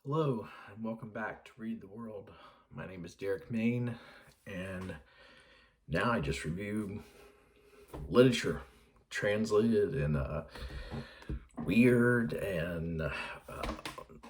Hello, and welcome back to Read the World. My name is Derek Main, and now I just review literature translated in weird and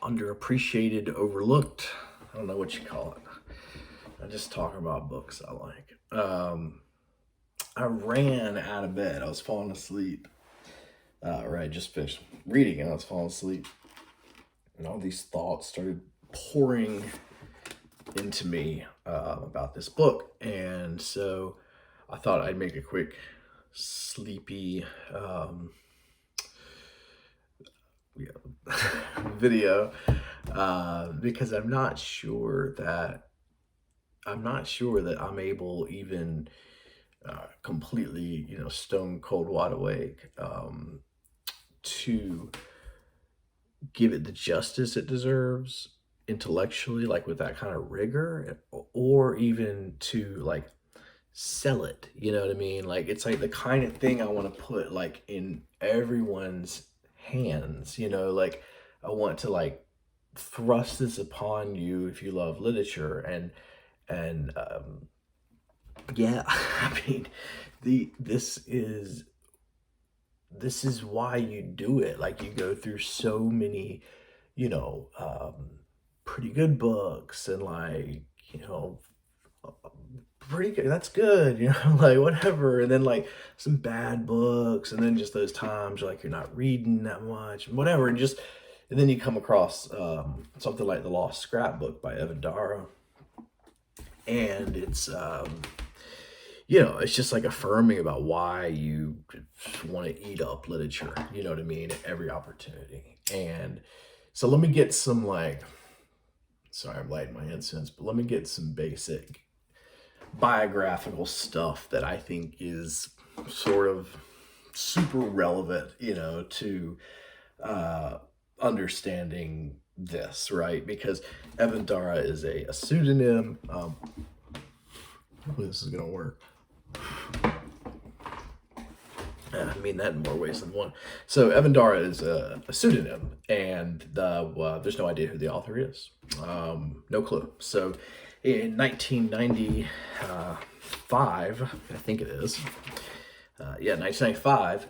underappreciated, overlooked. I don't know what you call it. I just talk about books I like. I ran out of bed. I was falling asleep. Or I just finished reading and I was falling asleep. And all these thoughts started pouring into me about this book. And so I thought I'd make a quick, sleepy video because I'm not sure that I'm able even completely, stone cold wide awake to give it the justice it deserves intellectually, like with that kind of rigor, or even to like sell it. You know what I mean? Like it's like the kind of thing I want to put like in everyone's hands. Like I want to like thrust this upon you if you love literature and yeah. I mean, this is why you do it. Like you go through so many, you know, pretty good books and like, pretty good. That's good, like whatever. And then like some bad books, and then just those times like you're not reading that much and whatever. And then you come across something like The Lost Scrapbook by Evan Dara. And it's just like affirming about why you want to eat up literature, you know what I mean, at every opportunity. And so let me get some sorry, I'm lighting my incense, but let me get some basic biographical stuff that I think is sort of super relevant, to understanding this, right? Because Evan Dara is a pseudonym. Hopefully this is gonna work. I mean that in more ways than one. So Evan Dara is a pseudonym, and there's no idea who the author is. No clue. So in 1995, I think it is. 1995.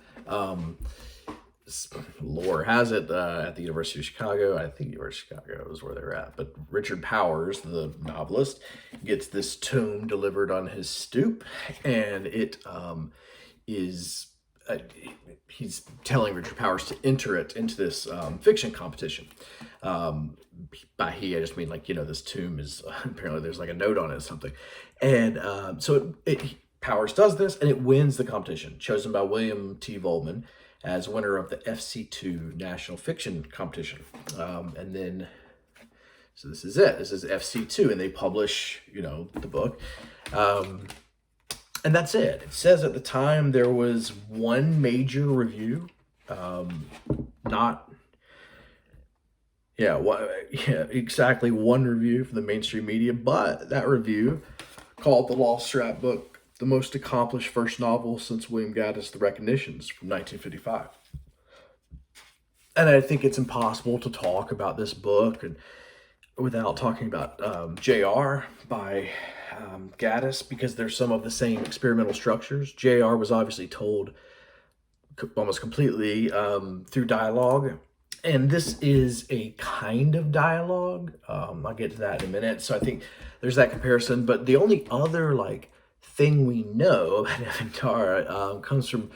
Lore has it at the University of Chicago. I think University of Chicago is where they're at. But Richard Powers, the novelist, gets this tome delivered on his stoop, and it is he's telling Richard Powers to enter it into this fiction competition. By he, I just mean like this tomb is apparently there's like a note on it or something, and so Powers does this and it wins the competition, chosen by William T. Volman as winner of the FC2 National Fiction Competition. And then, so this is it. This is FC2, and they publish, the book. And that's it. It says at the time there was one major review, exactly one review for the mainstream media, but that review called The Lost Scrapbook the most accomplished first novel since William Gaddis' The Recognitions from 1955. And I think it's impossible to talk about this book and without talking about J.R. by Gaddis, because there's some of the same experimental structures. J.R. was obviously told almost completely through dialogue, and this is a kind of dialogue. I'll get to that in a minute. So I think there's that comparison, but the only other thing we know about Evan Dara comes from,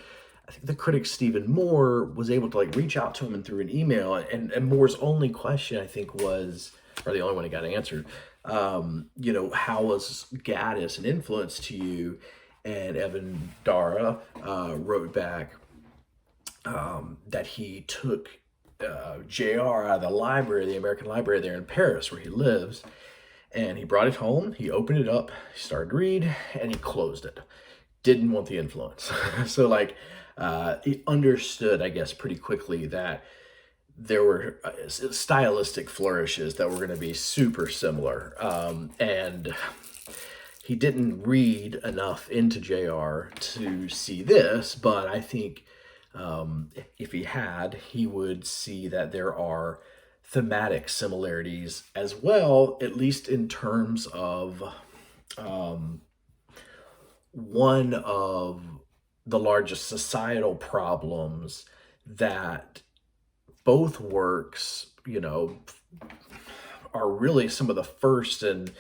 I think the critic Stephen Moore was able to reach out to him and through an email, and Moore's only question I think was, or the only one he got answered, how was Gaddis an influence to you? And Evan Dara wrote back that he took JR out of the library, the American Library there in Paris where he lives, and he brought it home, he opened it up, he started to read, and he closed it. Didn't want the influence. So he understood, I guess, pretty quickly that there were stylistic flourishes that were going to be super similar. And he didn't read enough into JR to see this, but I think if he had, he would see that there are thematic similarities as well, at least in terms of um, one of the largest societal problems that both works, are really some of the first in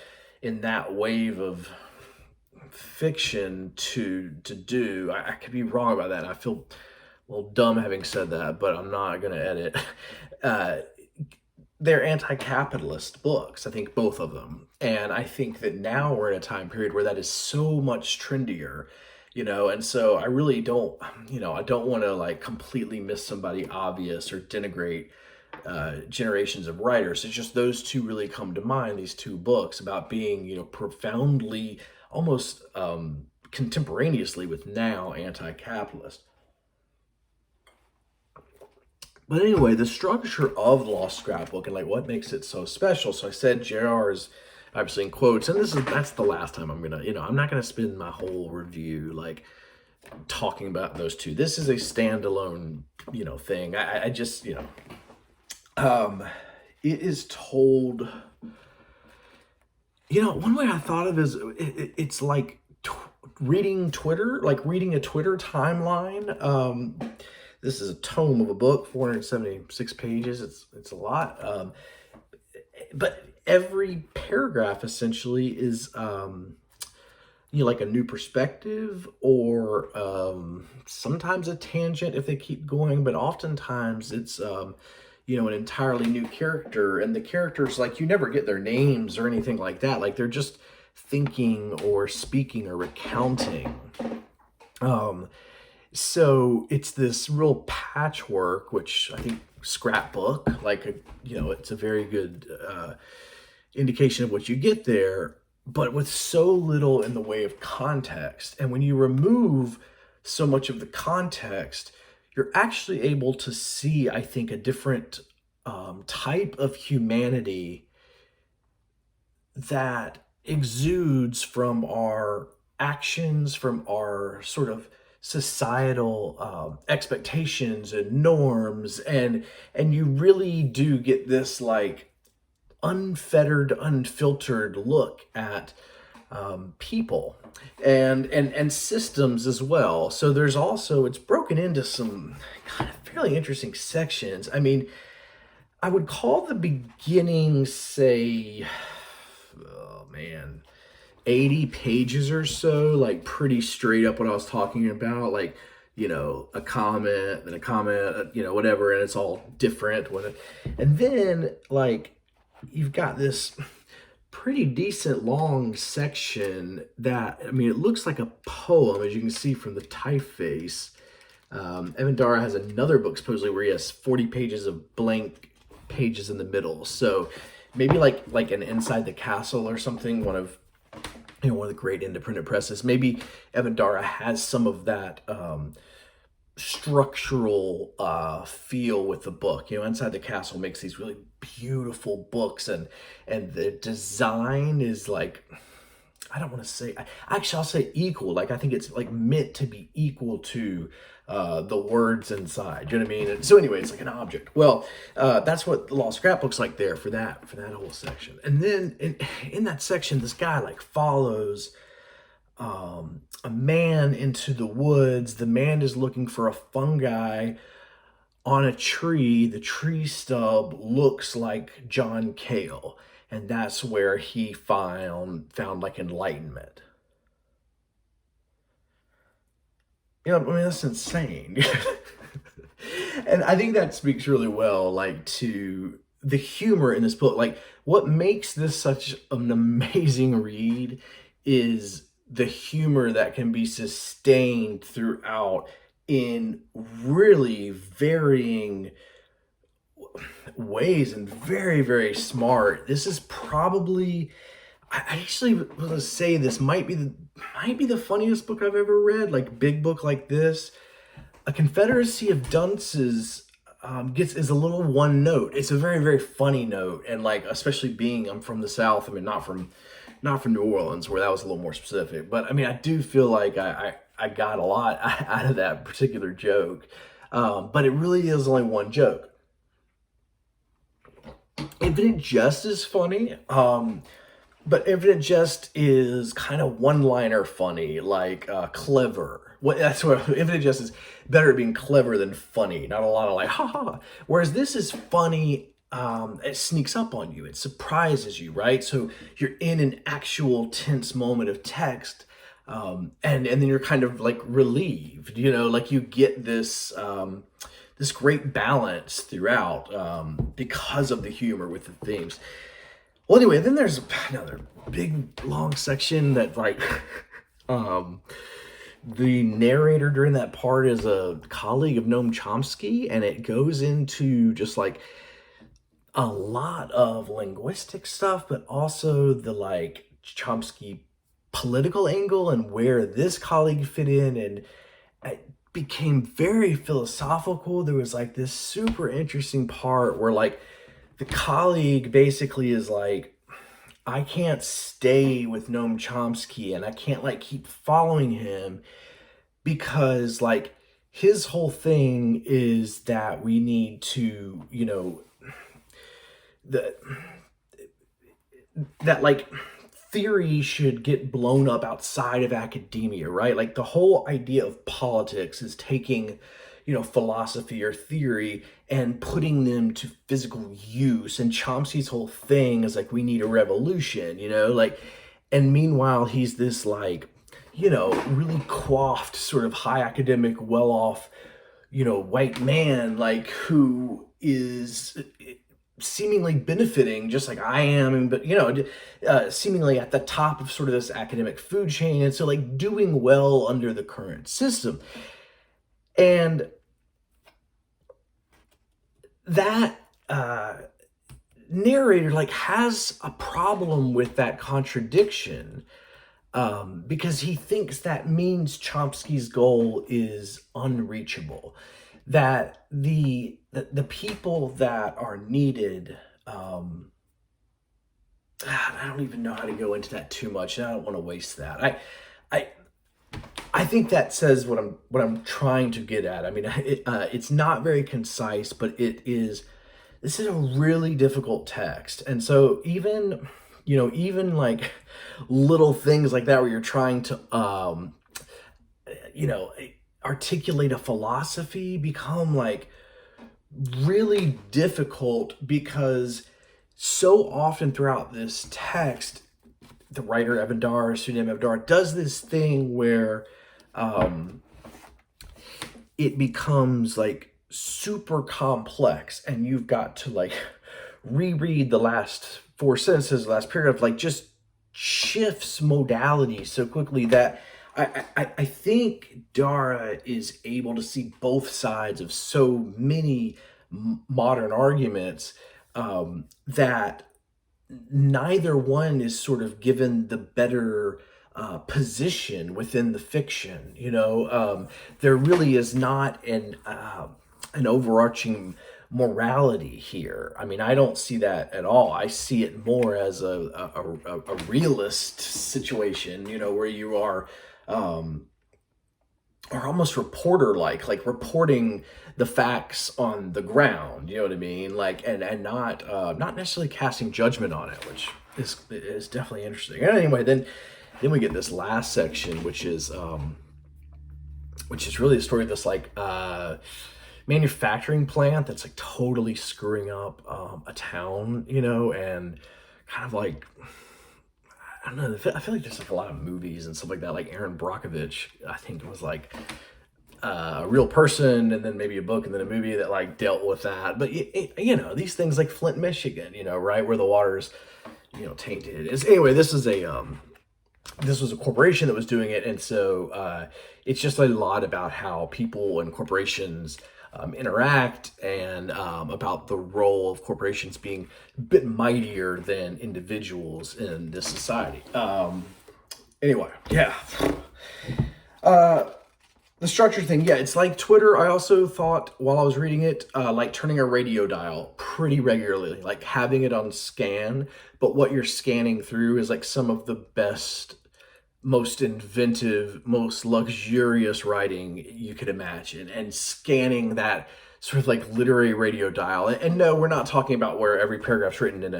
that wave of fiction to do. I could be wrong about that. I feel a little dumb having said that, but I'm not going to edit. Uh, they're anti-capitalist books, I think both of them. And I think that now we're in a time period where that is so much trendier, and so I really don't, I don't want to like completely miss somebody obvious or denigrate generations of writers. It's just those two really come to mind, these two books about being, profoundly, almost contemporaneously with now anti-capitalist. But anyway, the structure of the Lost Scrapbook and like what makes it so special. So I said JR is obviously in quotes, and that's the last time I'm gonna, I'm not gonna spend my whole review like talking about those two. This is a standalone, thing. I just, it is told. One way I thought of it is it's like reading Twitter, like reading a Twitter timeline. This is a tome of a book, 476 pages. It's a lot. But every paragraph essentially is, like a new perspective or sometimes a tangent if they keep going, but oftentimes it's, an entirely new character. And the characters, like, you never get their names or anything like that. Like, they're just thinking or speaking or recounting. So it's this real patchwork, which I think scrapbook, like, it's a very good indication of what you get there, but with so little in the way of context. And when you remove so much of the context, you're actually able to see, I think, a different type of humanity that exudes from our actions, from our sort of societal expectations and norms, and you really do get this like unfettered, unfiltered look at people and systems as well. So there's also, it's broken into some kind of fairly interesting sections. I mean, I would call the beginning, say, oh man, 80 pages or so, like pretty straight up what I was talking about, like, a comment, then a comment, whatever, and it's all different. And then, like, you've got this pretty decent long section that, I mean, it looks like a poem, as you can see from the typeface. Evan Dara has another book, supposedly, where he has 40 pages of blank pages in the middle. So maybe like an Inside the Castle or something, one of the great independent presses. Maybe Evan Dara has some of that structural feel with the book. Inside the Castle makes these really beautiful books, and the design is like, I don't want to say, actually I'll say equal. Like, I think it's like meant to be equal to the words inside. You know what I mean? And so anyway, it's like an object. Well, that's what the Lost Scrapbook's like there for that whole section. And then in that section, this guy like follows a man into the woods. The man is looking for a fungi on a tree. The tree stub looks like John Cale, and that's where he found like enlightenment. I mean, that's insane. And I think that speaks really well, like, to the humor in this book. Like, what makes this such an amazing read is the humor that can be sustained throughout in really varying ways and very, very smart. This is probably, I actually will say this might be the funniest book I've ever read, like big book like this. A Confederacy of Dunces is a little one note. It's a very, very funny note, and like, especially being I'm from the South. I mean, not from New Orleans, where that was a little more specific. But I mean, I do feel like I got a lot out of that particular joke. But it really is only one joke. Infinite Jest is funny. But Infinite Jest is kind of one-liner funny, like clever. That's what Infinite Jest is better at being clever than funny. Not a lot of like ha ha. Whereas this is funny. It sneaks up on you. It surprises you, right? So you're in an actual tense moment of text, and then you're kind of like relieved. Like you get this great balance throughout because of the humor with the themes. Well, anyway, then there's another big long section that like the narrator during that part is a colleague of Noam Chomsky, and it goes into just like a lot of linguistic stuff, but also the like Chomsky political angle and where this colleague fit in, and it became very philosophical. There was like this super interesting part where like the colleague basically is like, I can't stay with Noam Chomsky and I can't like keep following him because like his whole thing is that we need to, the that like theory should get blown up outside of academia, right? Like the whole idea of politics is taking, philosophy or theory and putting them to physical use. And Chomsky's whole thing is like, we need a revolution, like, and meanwhile, he's this like, really coiffed, sort of high academic, well off, white man, like who is seemingly benefiting just like I am, but seemingly at the top of sort of this academic food chain, and so like doing well under the current system. And that narrator like has a problem with that contradiction, because he thinks that means Chomsky's goal is unreachable, that the people that are needed, I don't even know how to go into that too much, and I don't want to waste that. I think that says what I'm trying to get at. I mean, it's not very concise, but this is a really difficult text, and so even like little things like that where you're trying to articulate a philosophy become like really difficult, because so often throughout this text, the writer Evan Dara, pseudonym Evan Dara, does this thing where it becomes like super complex, and you've got to like reread the last four sentences, the last paragraph, like just shifts modality so quickly that I think Dara is able to see both sides of so many modern arguments, that neither one is sort of given the better position within the fiction. There really is not an overarching morality here. I mean, I don't see that at all. I see it more as a realist situation, where you are or almost reporter like reporting the facts on the ground, you know what I mean? Like, and not necessarily casting judgment on it, which is definitely interesting. And anyway, then we get this last section, which is really a story of this like manufacturing plant that's like totally screwing up a town, and kind of like, I don't know. I feel like there's like a lot of movies and stuff like that. Like Aaron Brockovich, I think it was like a real person, and then maybe a book, and then a movie that like dealt with that. But these things like Flint, Michigan, right where the water's tainted. Anyway, this was a corporation that was doing it, and so it's just a lot about how people and corporations interact, and about the role of corporations being a bit mightier than individuals in this society. Anyway, yeah. The structure thing, yeah, it's like Twitter. I also thought while I was reading it, like turning a radio dial pretty regularly, like having it on scan, but what you're scanning through is like some of the best, most inventive, most luxurious writing you could imagine, and scanning that sort of like literary radio dial. And no, we're not talking about where every paragraph's written in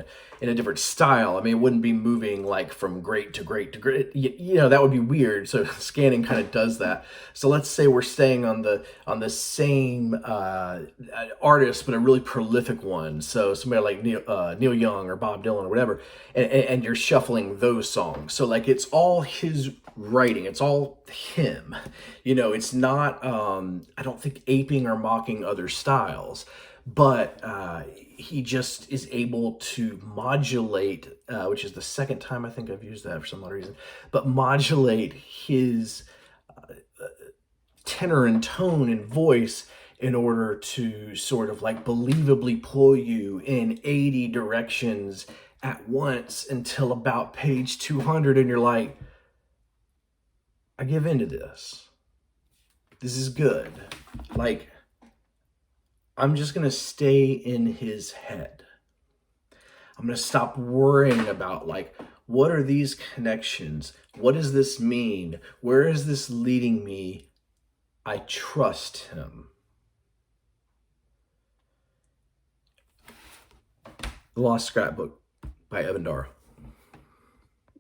a different style. I mean, it wouldn't be moving like from great to great to great. You know, that would be weird. So scanning kind of does that. So let's say we're staying on the same artist, but a really prolific one. So somebody like Neil Young or Bob Dylan or whatever, and you're shuffling those songs. So like it's all his writing. It's all him. You know, it's not. I don't think aping or mocking other styles, but he just is able to modulate, which is the second time I think I've used that for some odd reason, but modulate his tenor and tone and voice in order to sort of like believably pull you in 80 directions at once until about page 200 and you're like, I give into this. This is good. Like, I'm just going to stay in his head. I'm going to stop worrying about like, what are these connections? What does this mean? Where is this leading me? I trust him. The Lost Scrapbook by Evan Dara.